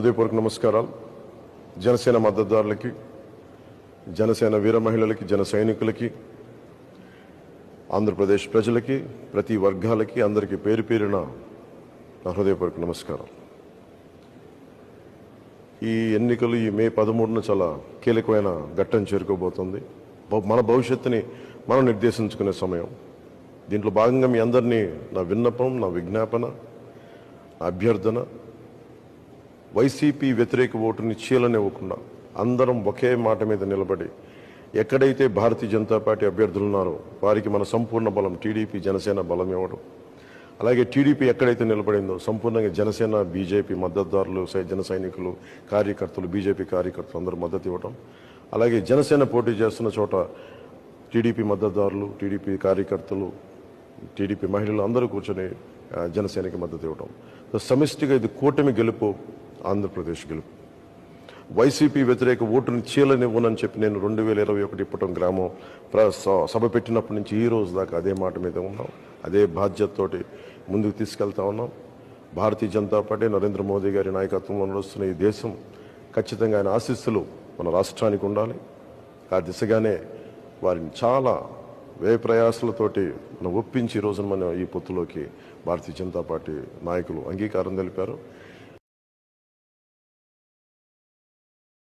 హృదయపూర్వక నమస్కారాలు. జనసేన మద్దతుదారులకి, జనసేన వీర మహిళలకి, జన సైనికులకి, ఆంధ్రప్రదేశ్ ప్రజలకి, ప్రతి వర్గాలకి అందరికీ పేరు పేరున నా హృదయపూర్వక నమస్కారం. ఈ ఎన్నికలు ఈ మే 13న చాలా కీలకమైన ఘట్టం చేరుకోబోతుంది. మన భవిష్యత్తుని మనం నిర్దేశించుకునే సమయం. దీంట్లో భాగంగా మీ అందరినీ నా విన్నపం, నా విజ్ఞాపన, నా అభ్యర్థన, వైసీపీ వ్యతిరేక ఓటుని చీలనివ్వకుండా అందరం ఒకే మాట మీద నిలబడి ఎక్కడైతే భారతీయ జనతా పార్టీ అభ్యర్థులు ఉన్నారో వారికి మన సంపూర్ణ బలం టీడీపీ జనసేన బలం ఇవ్వడం, అలాగే టీడీపీ ఎక్కడైతే నిలబడిందో సంపూర్ణంగా జనసేన బీజేపీ మద్దతుదారులు, జన సైనికులు, కార్యకర్తలు, బీజేపీ కార్యకర్తలు అందరూ మద్దతు ఇవ్వడం, అలాగే జనసేన పోటీ చేస్తున్న చోట టీడీపీ మద్దతుదారులు, టీడీపీ కార్యకర్తలు, టీడీపీ మహిళలు అందరూ కూర్చొని జనసేనకి మద్దతు ఇవ్వడం. సమిష్టిగా ఇది కూటమి గెలుపు, ఆంధ్రప్రదేశ్ గెలుపు. వైసీపీ వ్యతిరేక ఓటుని చీలనివ్వనని చెప్పి నేను 2021 ఇప్పటం గ్రామం సభ పెట్టినప్పటి నుంచి ఈ రోజు దాకా అదే మాట మీద ఉన్నాం. అదే బాధ్యతతోటి ముందుకు తీసుకెళ్తా ఉన్నాం. భారతీయ జనతా పార్టీ నరేంద్ర మోదీ గారి నాయకత్వంలో నడుస్తున్న ఈ దేశం ఖచ్చితంగా ఆయన ఆశీస్సులు మన రాష్ట్రానికి ఉండాలి. ఆ దిశగానే వారిని చాలా వ్యయ ప్రయాసాలతోటి మనం ఒప్పించి ఈ రోజున మన ఈ పొత్తులోకి భారతీయ జనతా పార్టీ నాయకులు అంగీకారం తెలిపారు.